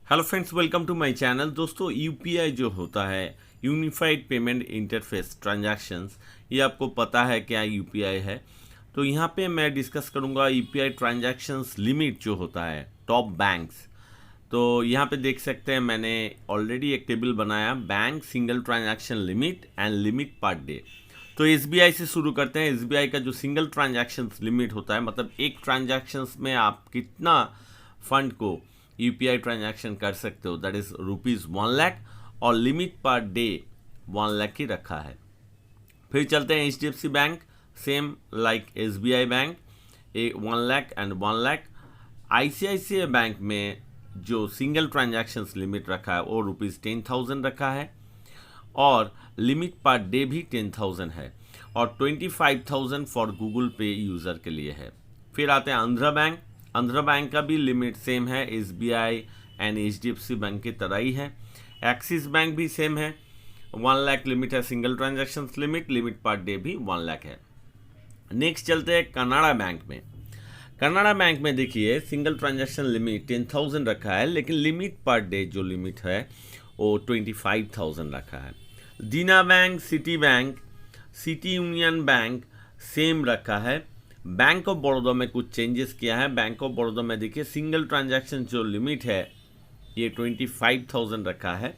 Hello friends, welcome to my channel. दोस्तों, UPI जो होता है, यूनिफाइड पेमेंट इंटरफेस ट्रांजैक्शंस, ये आपको पता है क्या यूपीआई है। तो यहाँ पे मैं डिस्कस करूँगा यूपीआई ट्रांजैक्शंस लिमिट जो होता है टॉप बैंक्स। तो यहाँ पे देख सकते हैं मैंने ऑलरेडी एक टेबल बनाया, bank single transaction limit and limit per day. तो एसबीआई से शुरू करते हैं। एसबीआई का जो सिंगल ट्रांजैक्शन लिमिट होता है, मतलब एक ट्रांजैक्शंस में आप कितना फंड को यूपीआई ट्रांजैक्शन कर सकते हो, दैट इज ₹1,00,000, और लिमिट पर डे 1 लाख की रखा है। फिर चलते हैं HDFC bank, same like SBI bank, 1 lakh and 1 lakh. ICICI bank में जो सिंगल ट्रांजैक्शन लिमिट रखा है वो ₹10,000 रखा है, और लिमिट पर डे भी 10,000 है, और 25,000 फॉर गूगल पे यूज़र के लिए है। फिर आते हैं आंध्रा बैंक। आंध्रा बैंक का भी लिमिट सेम है, एसबीआई एंड एचडीएफसी बैंक की तरह ही है। एक्सिस बैंक भी सेम है, 1 लाख लिमिट है, single transaction limit, limit per day भी 1 लाख है। नेक्स्ट चलते हैं कनाडा बैंक में। कनाडा बैंक में देखिए सिंगल ट्रांजैक्शन लिमिट 10,000 रखा है, लेकिन लिमिट पर डे जो लिमिट है वो 25,000 रखा है। Dena Bank, City Union Bank same रखा है। बैंक ऑफ बड़ौदा में कुछ चेंजेस किया है। बैंक ऑफ बड़ौदा में देखिए सिंगल ट्रांजैक्शन जो लिमिट है ये 25,000 रखा है,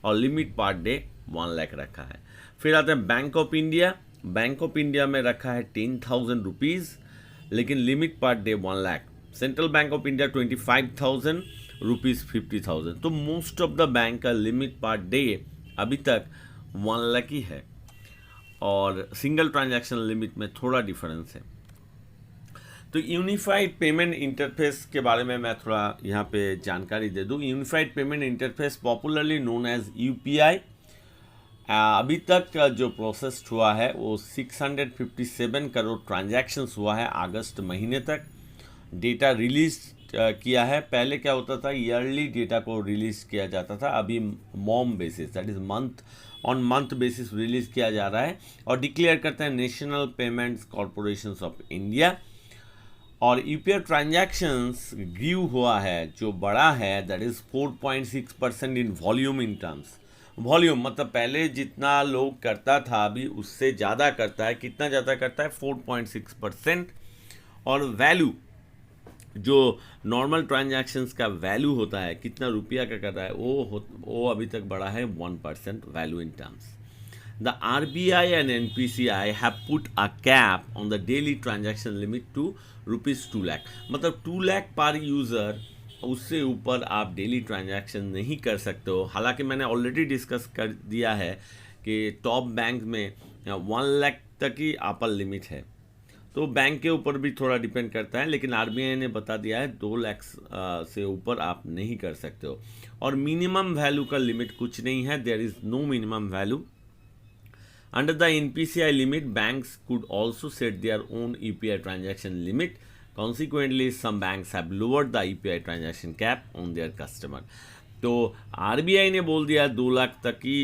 और लिमिट पर डे 1 लाख रखा है। फिर आते हैं bank of India. Bank of India में रखा है 10,000 रुपीज़, लेकिन limit per day 1 lakh. Central bank of India 25,000 rupees, 50,000। तो मोस्ट ऑफ द बैंक का लिमिट पर डे अभी तक 1 लाख ही है, और सिंगल ट्रांजैक्शन लिमिट में थोड़ा डिफरेंस है। तो यूनिफाइड पेमेंट इंटरफेस के बारे में मैं थोड़ा यहाँ पे जानकारी दे दूँ। Unified payment interface popularly known as UPI, अभी तक जो प्रोसेस हुआ है वो 657 करोड़ ट्रांजैक्शंस हुआ है अगस्त महीने तक। डेटा रिलीज किया है। पहले क्या होता था, ईयरली डेटा को रिलीज किया जाता था, अभी mom basis, that is month on month basis release किया जा रहा है, और डिक्लेयर करते हैं national payments corporation of India. और यूपीआई ट्रांजैक्शंस ग्रीव हुआ है, जो बड़ा है, that is 4.6% in volume in terms. Volume मतलब पहले जितना लोग करता था अभी उससे ज़्यादा करता है। कितना ज़्यादा करता है? 4.6%। और वैल्यू, जो नॉर्मल ट्रांजैक्शंस का वैल्यू होता है, कितना रुपया का कर रहा है, वो अभी तक बढ़ा है 1% value in terms. The RBI and NPCI have put a cap on the daily transaction limit to ₹2 lakh। मतलब 2 लाख पर यूज़र, उससे ऊपर आप डेली ट्रांजैक्शन नहीं कर सकते हो। हालांकि मैंने ऑलरेडी डिस्कस कर दिया है कि टॉप बैंक में 1 लाख तक ही अपर लिमिट है, तो बैंक के ऊपर भी थोड़ा डिपेंड करता है, लेकिन आरबीआई ने बता दिया है 2 लाख से ऊपर आप नहीं कर सकते हो। और मिनिमम वैल्यू का लिमिट कुछ नहीं है, there is no minimum value. Under the NPCI limit, banks could also set their own UPI transaction limit. Consequently, some banks have lowered the UPI transaction cap on their customer. तो RBI ने बोल दिया 2 लाख तक की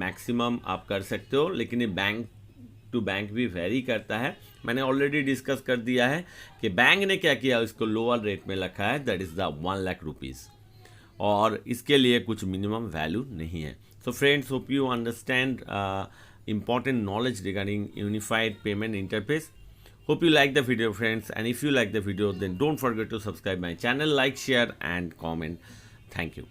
maximum आप कर सकते हो, लेकिन ये बैंक टू बैंक भी वेरी करता है। मैंने ऑलरेडी डिस्कस कर दिया है कि बैंक ने क्या किया, इसको लोअर रेट में रखा है, that is the 1 lakh rupees, और इसके लिए कुछ मिनिमम वैल्यू नहीं है। So friends, hope you understand important knowledge regarding unified payment interface. Hope you like the video, friends, and if you like the video, then don't forget to subscribe my channel, like, share and comment. Thank you.